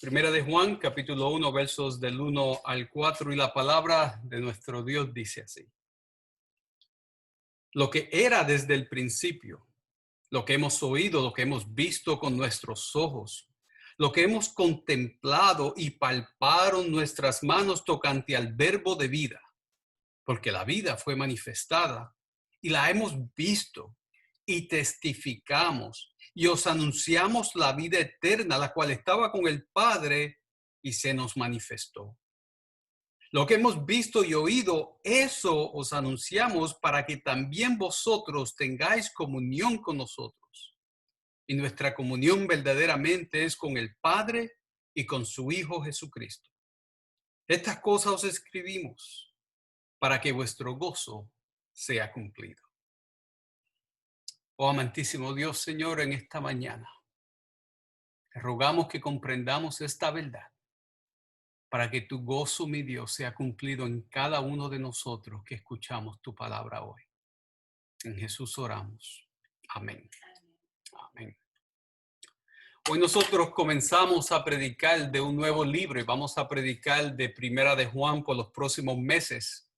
Primera de Juan, capítulo 1, versos del 1 al 4, y la palabra de nuestro Dios dice así. Lo que era desde el principio, lo que hemos oído, lo que hemos visto con nuestros ojos, lo que hemos contemplado y palparon nuestras manos tocante al verbo de vida, porque la vida fue manifestada y la hemos visto y testificamos y os anunciamos la vida eterna, la cual estaba con el Padre y se nos manifestó. Lo que hemos visto y oído, eso os anunciamos para que también vosotros tengáis comunión con nosotros. Y nuestra comunión verdaderamente es con el Padre y con su Hijo Jesucristo. Estas cosas os escribimos para que vuestro gozo sea cumplido. Oh amantísimo Dios, Señor, en esta mañana, te rogamos que comprendamos esta verdad para que tu gozo, mi Dios, sea cumplido en cada uno de nosotros que escuchamos tu palabra hoy. En Jesús oramos. Amén. Amén. Hoy nosotros comenzamos a predicar de un nuevo libro y vamos a predicar de Primera de Juan por los próximos meses.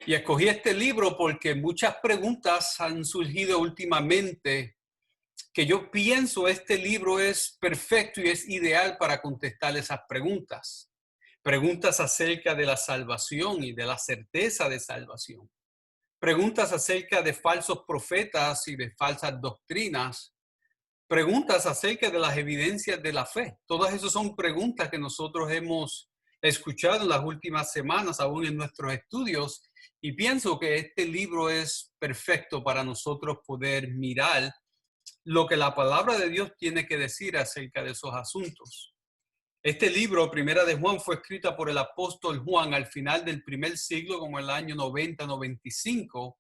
Y escogí este libro porque muchas preguntas han surgido últimamente que yo pienso este libro es perfecto y es ideal para contestar esas preguntas. Preguntas acerca de la salvación y de la certeza de salvación. Preguntas acerca de falsos profetas y de falsas doctrinas. Preguntas acerca de las evidencias de la fe. Todas esas son preguntas que nosotros hemos escuchado en las últimas semanas, aún en nuestros estudios, y pienso que este libro es perfecto para nosotros poder mirar lo que la palabra de Dios tiene que decir acerca de esos asuntos. Este libro, Primera de Juan, fue escrita por el apóstol Juan al final del primer siglo, como el año 90-95,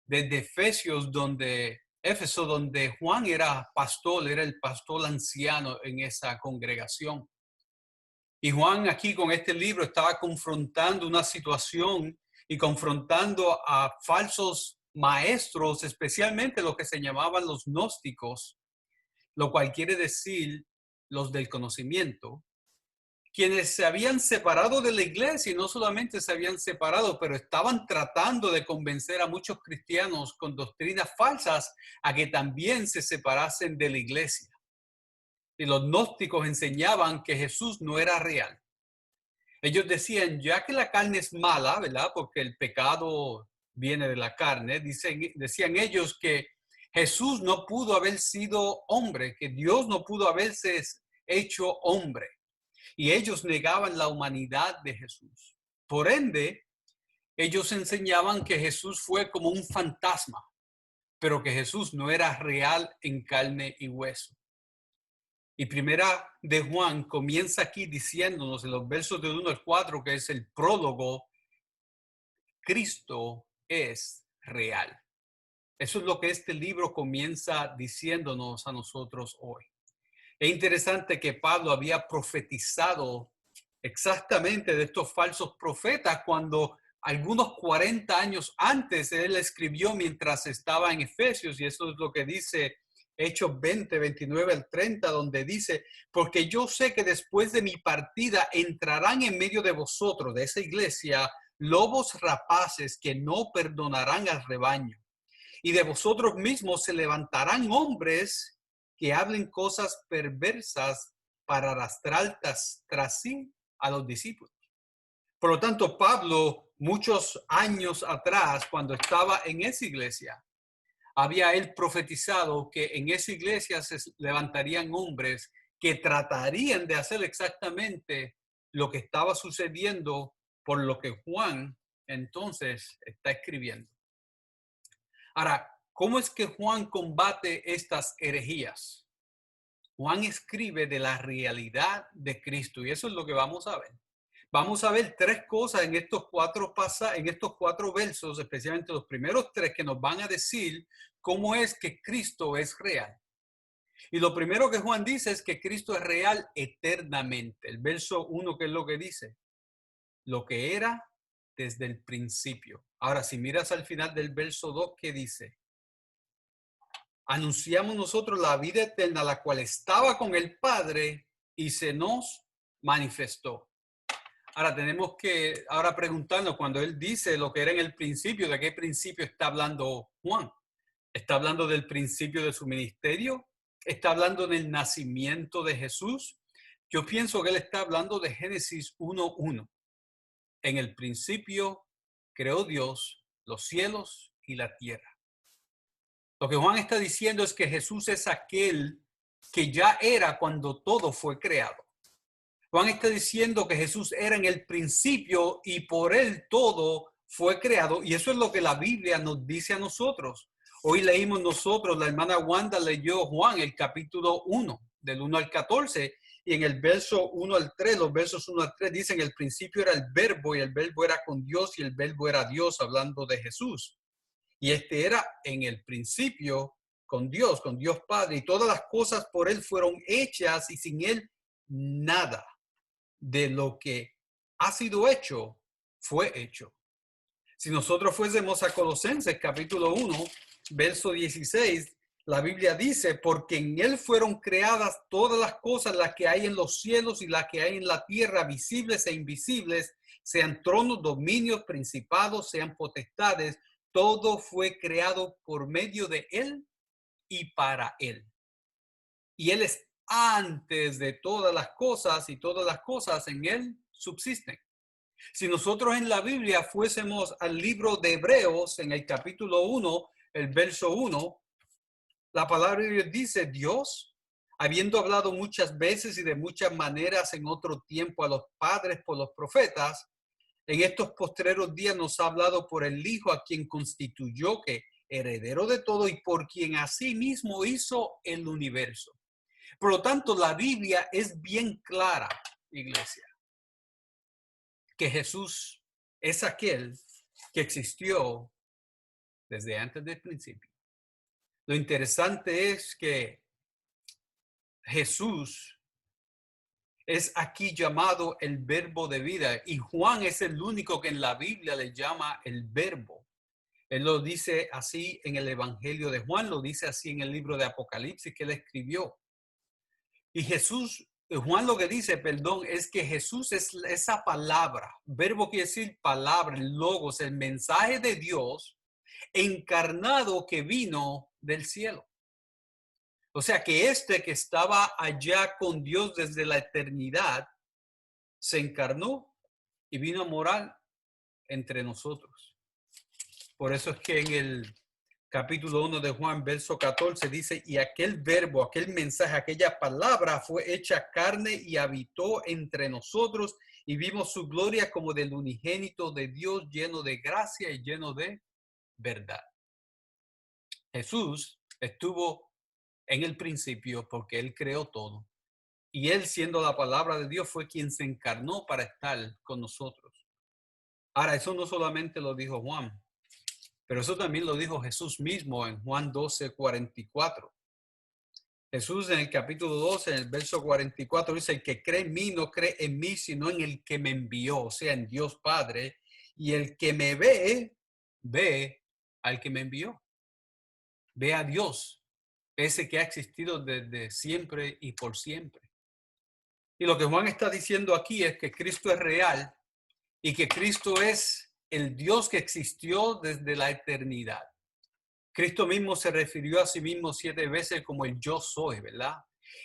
desde Éfeso, donde Juan era pastor, era el pastor anciano en esa congregación. Y Juan aquí con este libro estaba confrontando una situación y confrontando a falsos maestros, especialmente los que se llamaban los gnósticos, lo cual quiere decir los del conocimiento, quienes se habían separado de la iglesia y no solamente se habían separado, pero estaban tratando de convencer a muchos cristianos con doctrinas falsas a que también se separasen de la iglesia. Y los gnósticos enseñaban que Jesús no era real. Ellos decían, ya que la carne es mala, ¿verdad? Porque el pecado viene de la carne, decían ellos que Jesús no pudo haber sido hombre, que Dios no pudo haberse hecho hombre. Y ellos negaban la humanidad de Jesús. Por ende, ellos enseñaban que Jesús fue como un fantasma, pero que Jesús no era real en carne y hueso. Y Primera de Juan comienza aquí diciéndonos en los versos de 1 al 4, que es el prólogo, Cristo es real. Eso es lo que este libro comienza diciéndonos a nosotros hoy. Es interesante que Pablo había profetizado exactamente de estos falsos profetas cuando algunos 40 años antes él escribió mientras estaba en Efesios, y eso es lo que dice Hechos 20, 29 al 30, donde dice, porque yo sé que después de mi partida entrarán en medio de vosotros, de esa iglesia, lobos rapaces que no perdonarán al rebaño. Y de vosotros mismos se levantarán hombres que hablen cosas perversas para arrastrar tras sí a los discípulos. Por lo tanto, Pablo, muchos años atrás, cuando estaba en esa iglesia, había él profetizado que en esa iglesia se levantarían hombres que tratarían de hacer exactamente lo que estaba sucediendo por lo que Juan entonces está escribiendo. Ahora, ¿cómo es que Juan combate estas herejías? Juan escribe de la realidad de Cristo y eso es lo que vamos a ver. Vamos a ver tres cosas en estos cuatro versos, especialmente los primeros tres, que nos van a decir cómo es que Cristo es real. Y lo primero que Juan dice es que Cristo es real eternamente. El verso 1, ¿qué es lo que dice? Lo que era desde el principio. Ahora, si miras al final del verso 2, ¿qué dice? anunciamos nosotros la vida eterna, la cual estaba con el Padre y se nos manifestó. Ahora tenemos que preguntarnos, cuando él dice lo que era en el principio, ¿de qué principio está hablando Juan? ¿Está hablando del principio de su ministerio? ¿Está hablando del nacimiento de Jesús? Yo pienso que él está hablando de Génesis 1:1. En el principio creó Dios los cielos y la tierra. Lo que Juan está diciendo es que Jesús es aquel que ya era cuando todo fue creado. Juan está diciendo que Jesús era en el principio y por él todo fue creado. Y eso es lo que la Biblia nos dice a nosotros. Hoy leímos nosotros, la hermana Wanda leyó Juan el capítulo 1, del 1 al 14. Y en el verso 1 al 3, los versos 1 al 3 dicen: el principio era el verbo y el verbo era con Dios y el verbo era Dios, hablando de Jesús. Y este era en el principio con Dios Padre, y todas las cosas por él fueron hechas, y sin él nada de lo que ha sido hecho fue hecho. Si nosotros fuésemos a Colosenses capítulo 1, verso 16, la Biblia dice: porque en él fueron creadas todas las cosas, las que hay en los cielos y las que hay en la tierra, visibles e invisibles, sean tronos, dominios, principados, sean potestades. Todo fue creado por medio de él y para él. Y él es antes de todas las cosas, y todas las cosas en él subsisten. Si nosotros en la Biblia fuésemos al libro de Hebreos, en el capítulo 1, el verso 1, la palabra de Dios dice: Dios, habiendo hablado muchas veces y de muchas maneras en otro tiempo a los padres por los profetas, en estos postreros días nos ha hablado por el Hijo, a quien constituyó que heredero de todo y por quien asimismo hizo el universo. Por lo tanto, la Biblia es bien clara, iglesia, que Jesús es aquel que existió desde antes del principio. Lo interesante es que Jesús es aquí llamado el verbo de vida, y Juan es el único que en la Biblia le llama el verbo. Él lo dice así en el Evangelio de Juan, lo dice así en el libro de Apocalipsis que él escribió. Y Juan lo que dice, es que Jesús es esa palabra. Verbo quiere decir palabra, el logos, el mensaje de Dios encarnado que vino del cielo. O sea que que estaba allá con Dios desde la eternidad, se encarnó y vino a morar entre nosotros. Por eso es que en el capítulo 1 de Juan, verso 14, dice: y aquel verbo, aquel mensaje, aquella palabra fue hecha carne y habitó entre nosotros, y vimos su gloria como del unigénito de Dios, lleno de gracia y lleno de verdad. Jesús estuvo en el principio porque él creó todo. Y él, siendo la palabra de Dios, fue quien se encarnó para estar con nosotros. Ahora, eso no solamente lo dijo Juan, pero eso también lo dijo Jesús mismo en Juan 12:44. Jesús en el capítulo 12, en el verso 44, dice: el que cree en mí no cree en mí, sino en el que me envió, o sea, en Dios Padre. Y el que me ve, ve al que me envió. Ve a Dios, ese que ha existido desde siempre y por siempre. Y lo que Juan está diciendo aquí es que Cristo es real y que Cristo es el Dios que existió desde la eternidad. Cristo mismo se refirió a sí mismo 7 veces como el yo soy, ¿verdad?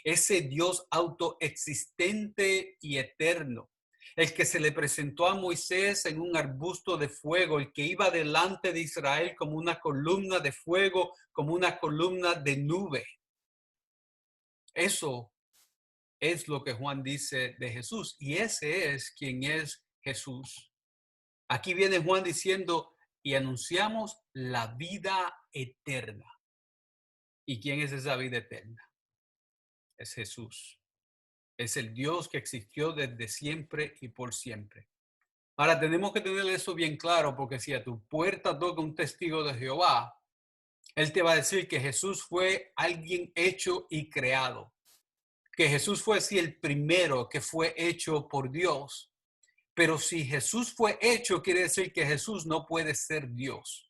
Ese Dios autoexistente y eterno, el que se le presentó a Moisés en un arbusto de fuego, el que iba delante de Israel como una columna de fuego, como una columna de nube. Eso es lo que Juan dice de Jesús, y ese es quien es Jesús. Aquí viene Juan diciendo: y anunciamos la vida eterna. ¿Y quién es esa vida eterna? Es Jesús. Es el Dios que existió desde siempre y por siempre. Ahora tenemos que tener eso bien claro, porque si a tu puerta toca un testigo de Jehová, él te va a decir que Jesús fue alguien hecho y creado. Que Jesús fue así el primero que fue hecho por Dios. Pero si Jesús fue hecho, quiere decir que Jesús no puede ser Dios.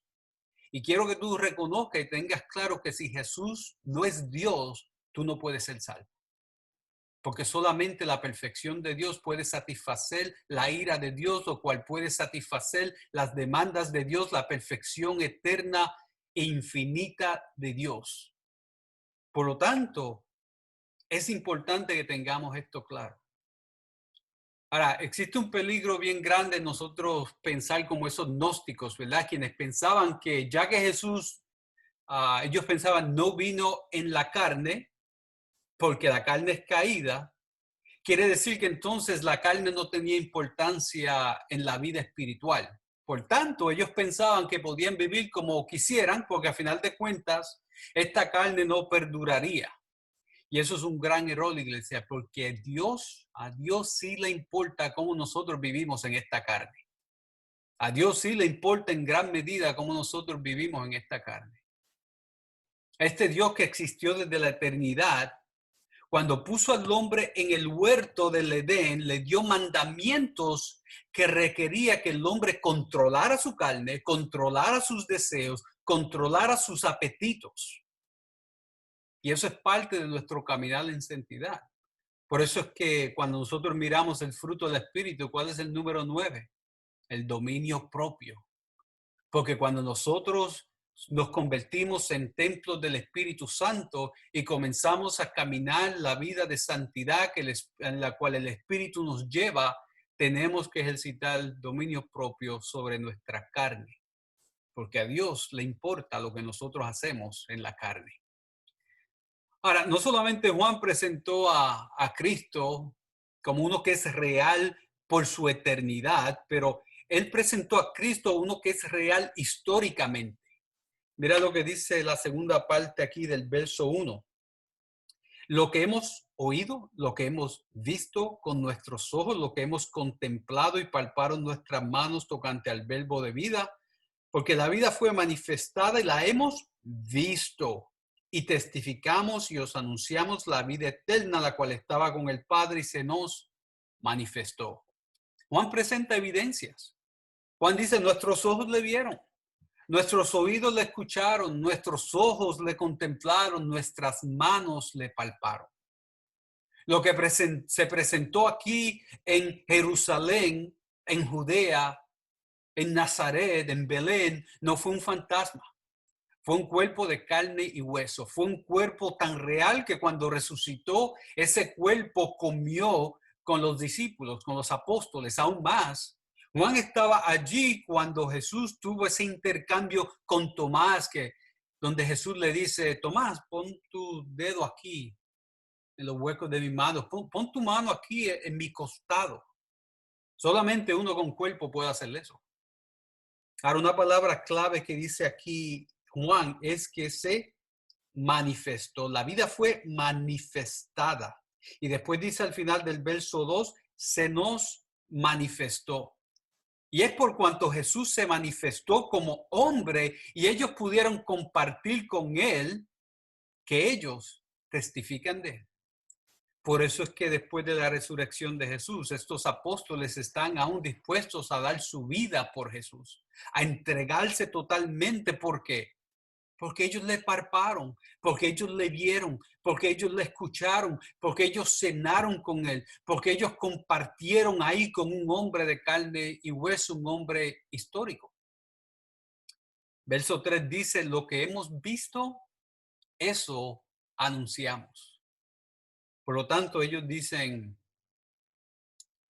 Y quiero que tú reconozcas y tengas claro que si Jesús no es Dios, tú no puedes ser salvo. Porque solamente la perfección de Dios puede satisfacer la ira de Dios, lo cual puede satisfacer las demandas de Dios, la perfección eterna e infinita de Dios. Por lo tanto, es importante que tengamos esto claro. Ahora, existe un peligro bien grande en nosotros pensar como esos gnósticos, ¿verdad? Quienes pensaban que ya que Jesús, ellos pensaban no vino en la carne, porque la carne es caída, quiere decir que entonces la carne no tenía importancia en la vida espiritual. Por tanto, ellos pensaban que podían vivir como quisieran, porque a final de cuentas, esta carne no perduraría. Y eso es un gran error, iglesia, porque a Dios sí le importa cómo nosotros vivimos en esta carne. A Dios sí le importa en gran medida cómo nosotros vivimos en esta carne. Este Dios que existió desde la eternidad, cuando puso al hombre en el huerto del Edén, le dio mandamientos que requería que el hombre controlara su carne, controlara sus deseos, controlara sus apetitos. Y eso es parte de nuestro caminar en santidad. Por eso es que cuando nosotros miramos el fruto del Espíritu, ¿cuál es el número 9? El dominio propio. Porque cuando nosotros nos convertimos en templos del Espíritu Santo y comenzamos a caminar la vida de santidad en la cual el Espíritu nos lleva, tenemos que ejercitar el dominio propio sobre nuestra carne. Porque a Dios le importa lo que nosotros hacemos en la carne. Ahora, no solamente Juan presentó a Cristo como uno que es real por su eternidad, pero él presentó a Cristo uno que es real históricamente. Mira lo que dice la segunda parte aquí del verso 1. Lo que hemos oído, lo que hemos visto con nuestros ojos, lo que hemos contemplado y palparon nuestras manos tocante al verbo de vida, porque la vida fue manifestada y la hemos visto. Y testificamos y os anunciamos la vida eterna, la cual estaba con el Padre y se nos manifestó. Juan presenta evidencias. Juan dice, nuestros ojos le vieron, nuestros oídos le escucharon, nuestros ojos le contemplaron, nuestras manos le palparon. Lo que se presentó aquí en Jerusalén, en Judea, en Nazaret, en Belén, no fue un fantasma. Fue un cuerpo de carne y hueso. Fue un cuerpo tan real que cuando resucitó, ese cuerpo comió con los discípulos, con los apóstoles, aún más. Juan estaba allí cuando Jesús tuvo ese intercambio con Tomás, donde Jesús le dice, Tomás, pon tu dedo aquí, en los huecos de mi mano. Pon tu mano aquí en mi costado. Solamente uno con cuerpo puede hacer eso. Ahora, una palabra clave que dice aquí Juan es que se manifestó. La vida fue manifestada. Y después dice al final del verso 2, se nos manifestó. Y es por cuanto Jesús se manifestó como hombre y ellos pudieron compartir con él que ellos testifican de él. Por eso es que después de la resurrección de Jesús, estos apóstoles están aún dispuestos a dar su vida por Jesús, a entregarse totalmente. ¿Por qué? Porque ellos le palparon, porque ellos le vieron, porque ellos le escucharon, porque ellos cenaron con él, porque ellos compartieron ahí con un hombre de carne y hueso, un hombre histórico. Verso 3 dice, lo que hemos visto, eso anunciamos. Por lo tanto, ellos dicen,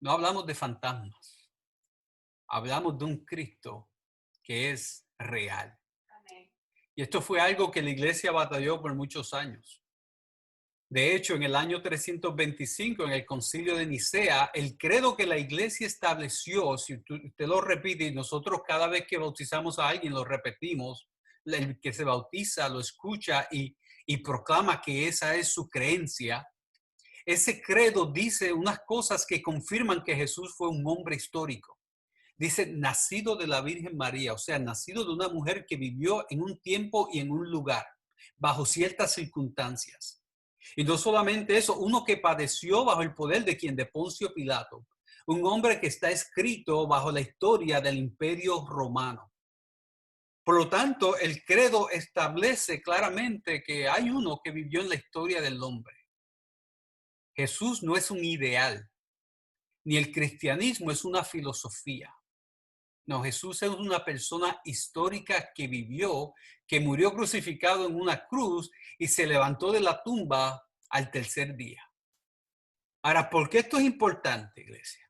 no hablamos de fantasmas, hablamos de un Cristo que es real. Amén. Y esto fue algo que la iglesia batalló por muchos años. De hecho, en el año 325, en el concilio de Nicea, el credo que la iglesia estableció, si usted lo repite, y nosotros cada vez que bautizamos a alguien lo repetimos, el que se bautiza lo escucha y proclama que esa es su creencia. Ese credo dice unas cosas que confirman que Jesús fue un hombre histórico. Dice, nacido de la Virgen María, o sea, nacido de una mujer que vivió en un tiempo y en un lugar, bajo ciertas circunstancias. Y no solamente eso, uno que padeció bajo el poder de quien, de Poncio Pilato, un hombre que está escrito bajo la historia del Imperio Romano. Por lo tanto, el credo establece claramente que hay uno que vivió en la historia del hombre. Jesús no es un ideal, ni el cristianismo es una filosofía. No, Jesús es una persona histórica que vivió, que murió crucificado en una cruz y se levantó de la tumba al tercer día. Ahora, ¿por qué esto es importante, iglesia?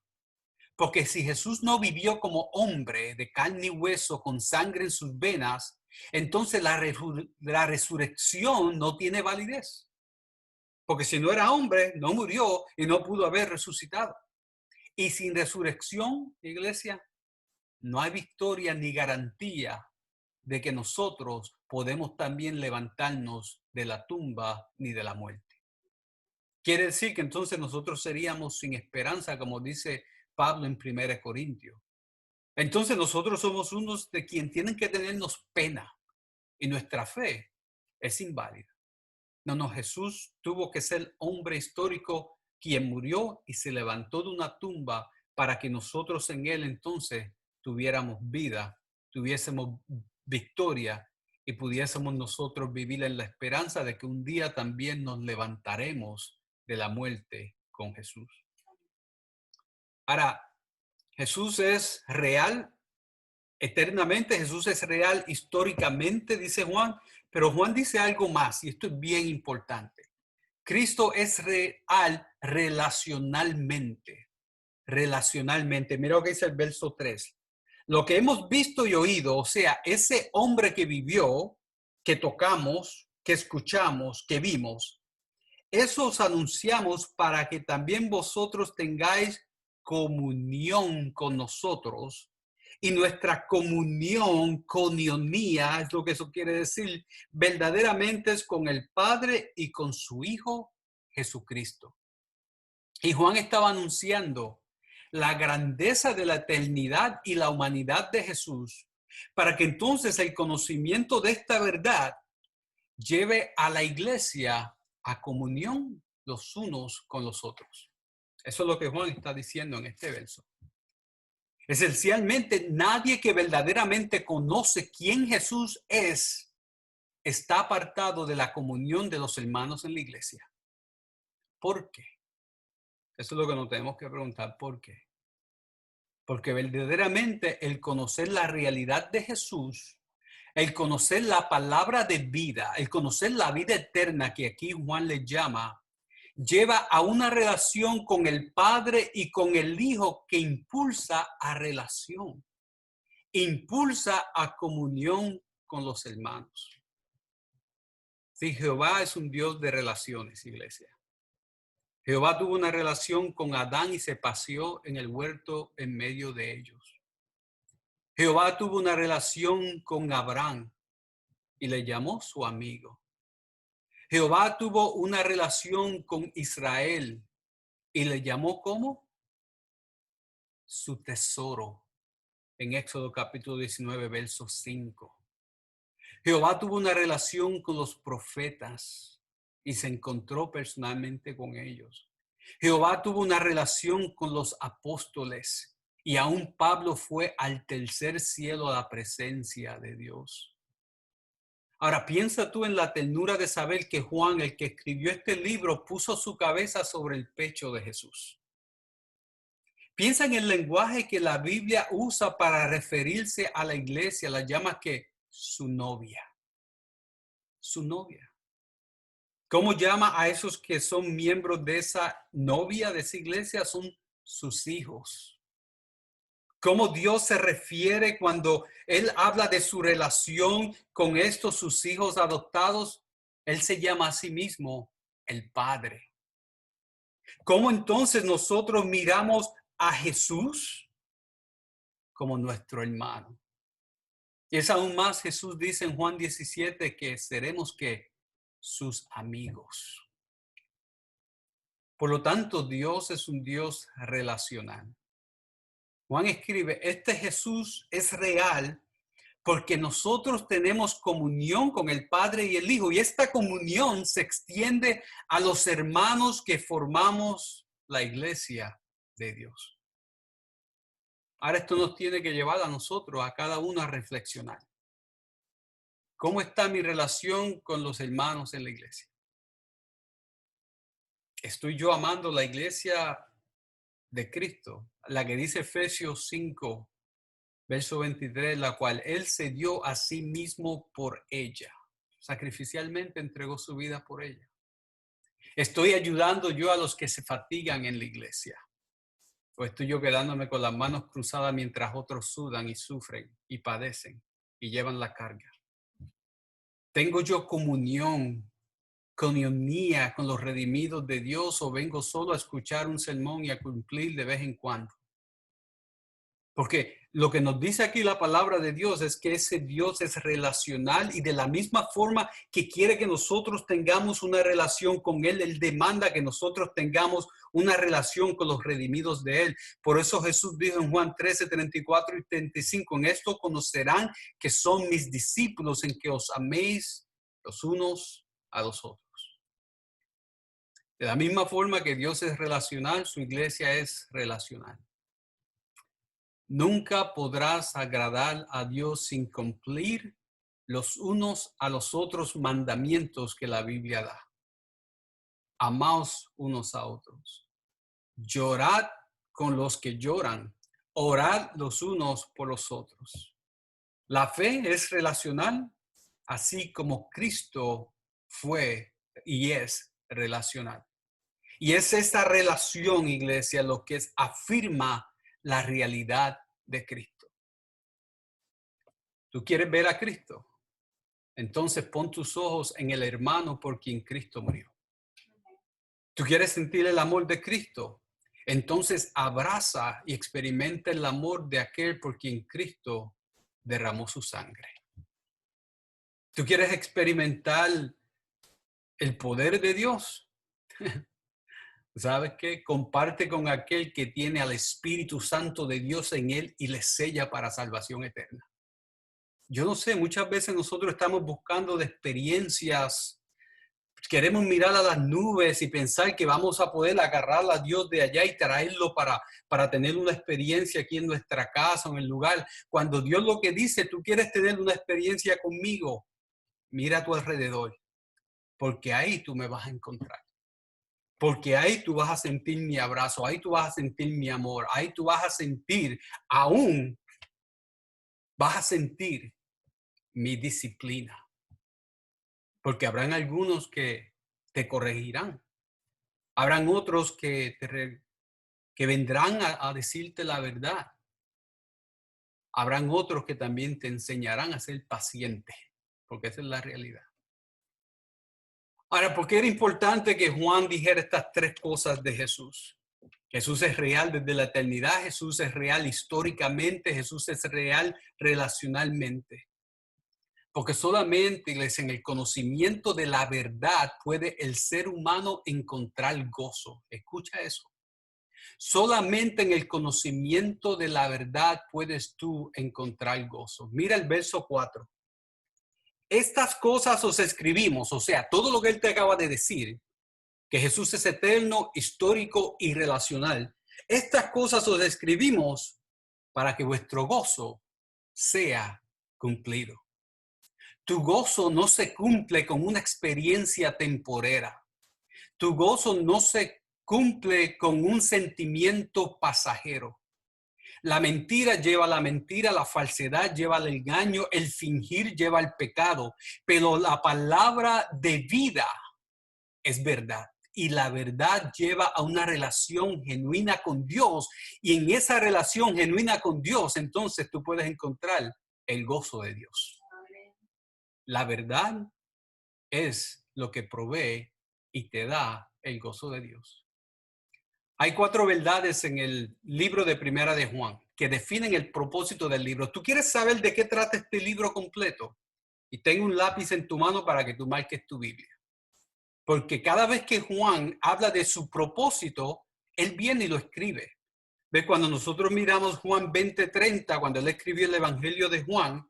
Porque si Jesús no vivió como hombre de carne y hueso con sangre en sus venas, entonces la resurrección no tiene validez. Porque si no era hombre, no murió y no pudo haber resucitado. Y sin resurrección, iglesia, no hay victoria ni garantía de que nosotros podemos también levantarnos de la tumba ni de la muerte. Quiere decir que entonces nosotros seríamos sin esperanza, como dice Pablo en 1 Corintios. Entonces nosotros somos unos de quien tienen que tenernos pena y nuestra fe es inválida. No, Jesús tuvo que ser hombre histórico quien murió y se levantó de una tumba para que nosotros en él entonces tuviéramos vida, tuviésemos victoria y pudiésemos nosotros vivir en la esperanza de que un día también nos levantaremos de la muerte con Jesús. Ahora, Jesús es real eternamente, Jesús es real históricamente, dice Juan, pero Juan dice algo más y esto es bien importante. Cristo es real relacionalmente. Relacionalmente. Mira lo que dice el verso 3. Lo que hemos visto y oído, o sea, ese hombre que vivió, que tocamos, que escuchamos, que vimos, eso os anunciamos para que también vosotros tengáis comunión con nosotros. Y nuestra comunión, conionía, es lo que eso quiere decir, verdaderamente es con el Padre y con su Hijo Jesucristo. Y Juan estaba anunciando la grandeza de la eternidad y la humanidad de Jesús, para que entonces el conocimiento de esta verdad lleve a la iglesia a comunión los unos con los otros. Eso es lo que Juan está diciendo en este verso. Esencialmente, nadie que verdaderamente conoce quién Jesús es, está apartado de la comunión de los hermanos en la iglesia. ¿Por qué? Eso es lo que nos tenemos que preguntar. ¿Por qué? Porque verdaderamente el conocer la realidad de Jesús, el conocer la palabra de vida, el conocer la vida eterna que aquí Juan le llama, lleva a una relación con el Padre y con el Hijo que impulsa a relación, impulsa a comunión con los hermanos. Sí, Jehová es un Dios de relaciones, iglesia. Jehová tuvo una relación con Adán y se paseó en el huerto en medio de ellos. Jehová tuvo una relación con Abraham y le llamó su amigo. Jehová tuvo una relación con Israel y le llamó ¿cómo? Su tesoro. En Éxodo capítulo 19, verso 5. Jehová tuvo una relación con los profetas y se encontró personalmente con ellos. Jehová tuvo una relación con los apóstoles y aún Pablo fue al tercer cielo a la presencia de Dios. Ahora piensa tú en la ternura de saber que Juan, el que escribió este libro, puso su cabeza sobre el pecho de Jesús. Piensa en el lenguaje que la Biblia usa para referirse a la iglesia, la llama que su novia. Su novia. ¿Cómo llama a esos que son miembros de esa novia, de esa iglesia? Son sus hijos. ¿Cómo Dios se refiere cuando Él habla de su relación con estos sus hijos adoptados? Él se llama a sí mismo el Padre. ¿Cómo entonces nosotros miramos a Jesús como nuestro hermano? Y es aún más, Jesús dice en Juan 17 que seremos que sus amigos. Por lo tanto, Dios es un Dios relacional. Juan escribe, este Jesús es real porque nosotros tenemos comunión con el Padre y el Hijo y esta comunión se extiende a los hermanos que formamos la iglesia de Dios. Ahora esto nos tiene que llevar a nosotros, a cada uno a reflexionar. ¿Cómo está mi relación con los hermanos en la iglesia? ¿Estoy yo amando la iglesia de Cristo? La que dice Efesios 5, verso 23, la cual Él se dio a sí mismo por ella. Sacrificialmente entregó su vida por ella. ¿Estoy ayudando yo a los que se fatigan en la iglesia? ¿O estoy yo quedándome con las manos cruzadas mientras otros sudan y sufren y padecen y llevan la carga? ¿Tengo yo comunionía con los redimidos de Dios, o vengo solo a escuchar un sermón y a cumplir de vez en cuando? Porque lo que nos dice aquí la palabra de Dios es que ese Dios es relacional, y de la misma forma que quiere que nosotros tengamos una relación con Él, Él demanda que nosotros tengamos una relación con los redimidos de Él. Por eso Jesús dijo en Juan 13, 34 y 35, en esto conocerán que son mis discípulos, en que os améis los unos a los otros. De la misma forma que Dios es relacional, su iglesia es relacional. Nunca podrás agradar a Dios sin cumplir los unos a los otros mandamientos que la Biblia da. Amaos unos a otros. Llorad con los que lloran. Orad los unos por los otros. La fe es relacional, así como Cristo fue y es relacional. Y es esta relación, iglesia, lo que afirma la realidad de Cristo. ¿Tú quieres ver a Cristo? Entonces pon tus ojos en el hermano por quien Cristo murió. ¿Tú quieres sentir el amor de Cristo? Entonces abraza y experimenta el amor de aquel por quien Cristo derramó su sangre. ¿Tú quieres experimentar el poder de Dios? ¿Sabes qué? Comparte con aquel que tiene al Espíritu Santo de Dios en él y le sella para salvación eterna. Yo no sé, muchas veces nosotros estamos buscando de experiencias, queremos mirar a las nubes y pensar que vamos a poder agarrar a Dios de allá y traerlo para tener una experiencia aquí en nuestra casa o en el lugar. Cuando Dios lo que dice, tú quieres tener una experiencia conmigo, mira a tu alrededor, porque ahí tú me vas a encontrar. Porque ahí tú vas a sentir mi abrazo, ahí tú vas a sentir mi amor, ahí tú vas a sentir, aún vas a sentir mi disciplina. Porque habrán algunos que te corregirán. Habrán otros que vendrán a decirte la verdad. Habrán otros que también te enseñarán a ser paciente, porque esa es la realidad. Ahora, ¿por qué era importante que Juan dijera estas tres cosas de Jesús? Jesús es real desde la eternidad, Jesús es real históricamente, Jesús es real relacionalmente. Porque solamente, iglesia, en el conocimiento de la verdad puede el ser humano encontrar gozo. Escucha eso. Solamente en el conocimiento de la verdad puedes tú encontrar gozo. Mira el verso 4. Estas cosas os escribimos, o sea, todo lo que él te acaba de decir, que Jesús es eterno, histórico y relacional. Estas cosas os escribimos para que vuestro gozo sea cumplido. Tu gozo no se cumple con una experiencia temporera. Tu gozo no se cumple con un sentimiento pasajero. La mentira lleva a la mentira, la falsedad lleva al engaño, el fingir lleva al pecado, pero la palabra de vida es verdad. Y la verdad lleva a una relación genuina con Dios. Y en esa relación genuina con Dios, entonces tú puedes encontrar el gozo de Dios. La verdad es lo que provee y te da el gozo de Dios. Hay 4 verdades en el libro de Primera de Juan que definen el propósito del libro. ¿Tú quieres saber de qué trata este libro completo? Y ten un lápiz en tu mano para que tú marques tu Biblia. Porque cada vez que Juan habla de su propósito, él viene y lo escribe. ¿Ves? Cuando nosotros miramos Juan 20:30, cuando él escribió el Evangelio de Juan,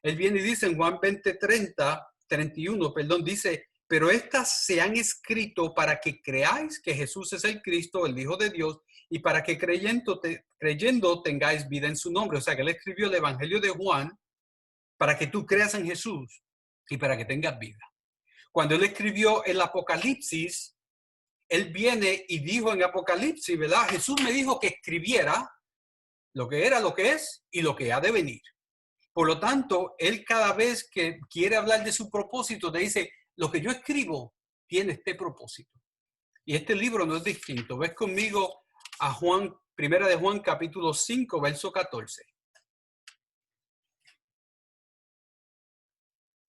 él viene y dice en Juan 31, dice, pero estas se han escrito para que creáis que Jesús es el Cristo, el Hijo de Dios, y para que creyendo tengáis vida en su nombre. O sea, que él escribió el Evangelio de Juan para que tú creas en Jesús y para que tengas vida. Cuando él escribió el Apocalipsis, él viene y dijo en Apocalipsis, ¿verdad? Jesús me dijo que escribiera lo que era, lo que es y lo que ha de venir. Por lo tanto, él cada vez que quiere hablar de su propósito, te dice, lo que yo escribo tiene este propósito. Y este libro no es distinto. Ves conmigo a Juan, primera de Juan, capítulo 5, verso 14.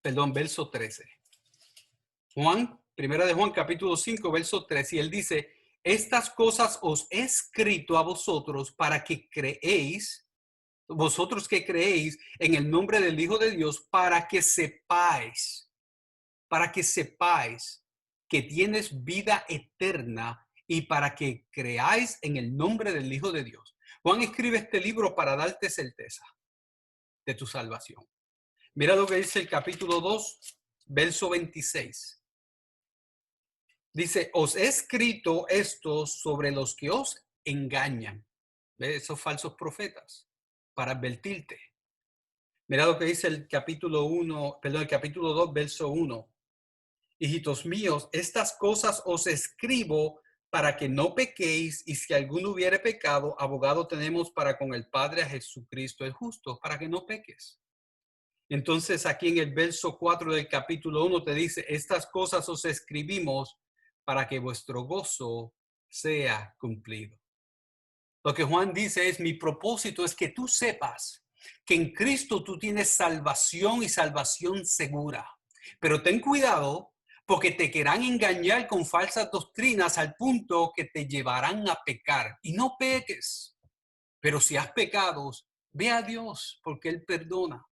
Perdón, verso 13. Juan, primera de Juan, capítulo 5, verso 13. Y él dice, estas cosas os he escrito a vosotros para que creéis, vosotros que creéis en el nombre del Hijo de Dios, para que sepáis que tienes vida eterna y para que creáis en el nombre del Hijo de Dios. Juan escribe este libro para darte certeza de tu salvación. Mira lo que dice el capítulo 2, verso 26. Dice, os he escrito esto sobre los que os engañan. ¿Ves? Esos falsos profetas, para advertirte. Mira lo que dice el capítulo 1, perdón, el capítulo 2, verso 1. Hijitos míos, estas cosas os escribo para que no pequéis, y si alguno hubiere pecado, abogado tenemos para con el Padre a Jesucristo el justo, para que no peques. Entonces aquí en el verso 4 del capítulo 1 te dice, estas cosas os escribimos para que vuestro gozo sea cumplido. Lo que Juan dice es, mi propósito es que tú sepas que en Cristo tú tienes salvación y salvación segura. Pero ten cuidado porque te querrán engañar con falsas doctrinas al punto que te llevarán a pecar. Y no peques. Pero si has pecado, ve a Dios porque Él perdona.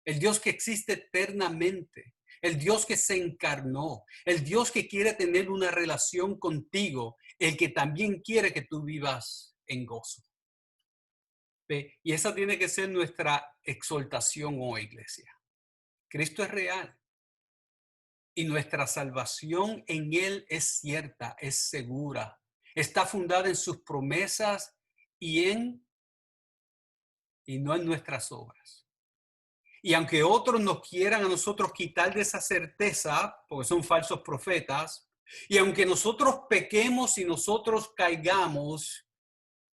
El Dios que existe eternamente, el Dios que se encarnó, el Dios que quiere tener una relación contigo, el que también quiere que tú vivas en gozo. ¿Ve? Y esa tiene que ser nuestra exhortación hoy, iglesia. Cristo es real y nuestra salvación en Él es cierta, es segura, está fundada en sus promesas y no en nuestras obras. Y aunque otros nos quieran a nosotros quitar de esa certeza, porque son falsos profetas, y aunque nosotros pequemos y nosotros caigamos,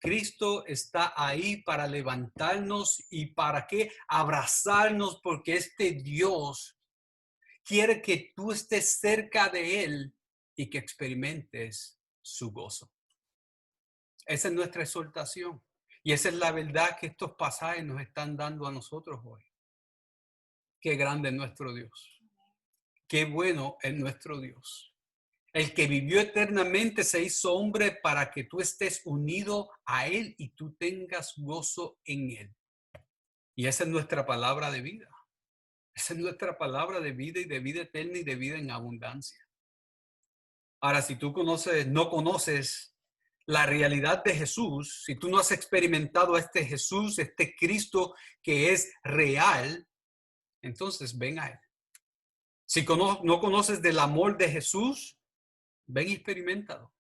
Cristo está ahí para levantarnos y para que abrazarnos, porque este Dios quiere que tú estés cerca de Él y que experimentes su gozo. Esa es nuestra exhortación. Y esa es la verdad que estos pasajes nos están dando a nosotros hoy. Qué grande es nuestro Dios. Qué bueno es nuestro Dios. El que vivió eternamente se hizo hombre para que tú estés unido a Él y tú tengas gozo en Él. Y esa es nuestra palabra de vida. Esa es nuestra palabra de vida y de vida eterna y de vida en abundancia. Ahora, si tú no conoces la realidad de Jesús, si tú no has experimentado a este Jesús, este Cristo que es real, entonces ven a Él. Si no conoces del amor de Jesús, ven y experiméntalo.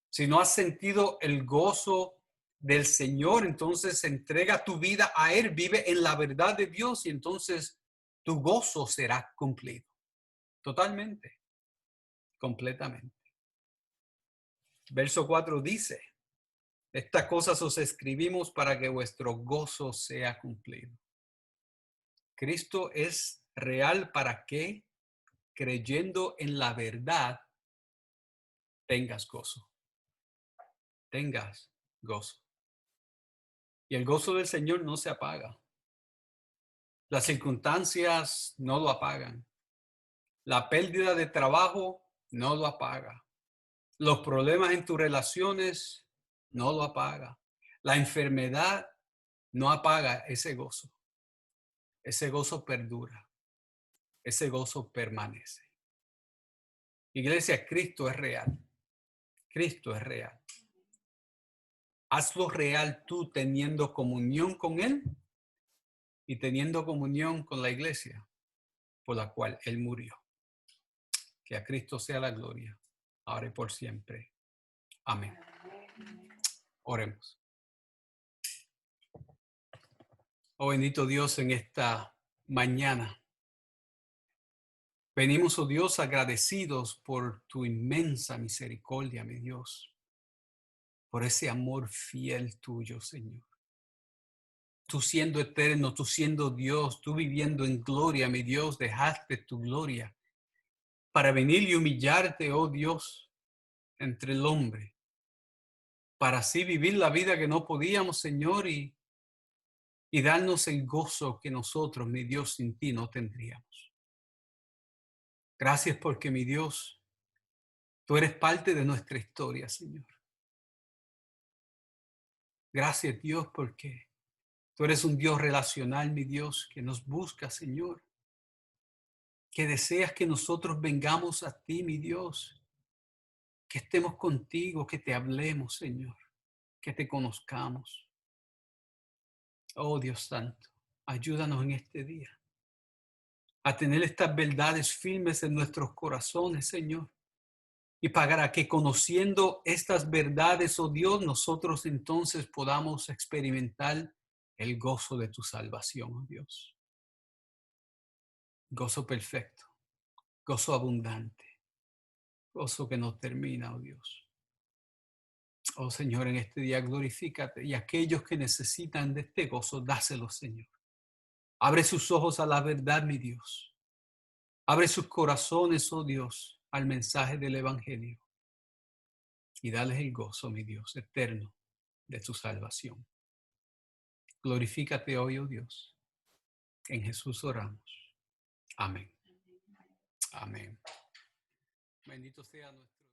Si no has sentido el gozo del Señor, entonces entrega tu vida a Él, vive en la verdad de Dios y entonces tu gozo será cumplido. Totalmente, completamente. Verso 4 dice, estas cosas os escribimos para que vuestro gozo sea cumplido. Cristo es real para que, creyendo en la verdad, tengas gozo. Tengas gozo. Y el gozo del Señor no se apaga. Las circunstancias no lo apagan. La pérdida de trabajo no lo apaga. Los problemas en tus relaciones no lo apaga. La enfermedad no apaga ese gozo. Ese gozo perdura. Ese gozo permanece. Iglesia, Cristo es real. Cristo es real. Hazlo real tú teniendo comunión con Él y teniendo comunión con la iglesia por la cual Él murió. Que a Cristo sea la gloria, ahora y por siempre. Amén. Oremos. Oh bendito Dios, en esta mañana Venimos, oh Dios, agradecidos por tu inmensa misericordia, mi Dios, por ese amor fiel tuyo, Señor. Tú siendo eterno, tú siendo Dios, tú viviendo en gloria, mi Dios, dejaste tu gloria para venir y humillarte, oh Dios, entre el hombre, para así vivir la vida que no podíamos, Señor, y darnos el gozo que nosotros, mi Dios, sin ti no tendríamos. Gracias porque, mi Dios, tú eres parte de nuestra historia, Señor. Gracias, Dios, porque tú eres un Dios relacional, mi Dios, que nos busca, Señor, que deseas que nosotros vengamos a ti, mi Dios, que estemos contigo, que te hablemos, Señor, que te conozcamos. Oh Dios Santo, ayúdanos en este día a tener estas verdades firmes en nuestros corazones, Señor. Y para que conociendo estas verdades, oh Dios, nosotros entonces podamos experimentar el gozo de tu salvación, oh Dios. Gozo perfecto, gozo abundante, gozo que no termina, oh Dios. Oh Señor, en este día glorifícate y aquellos que necesitan de este gozo, dáselo, Señor. Abre sus ojos a la verdad, mi Dios. Abre sus corazones, oh Dios, al mensaje del Evangelio. Y dales el gozo, mi Dios, eterno de tu salvación. Glorifícate hoy, oh Dios. En Jesús oramos. Amén. Amén. Bendito sea nuestro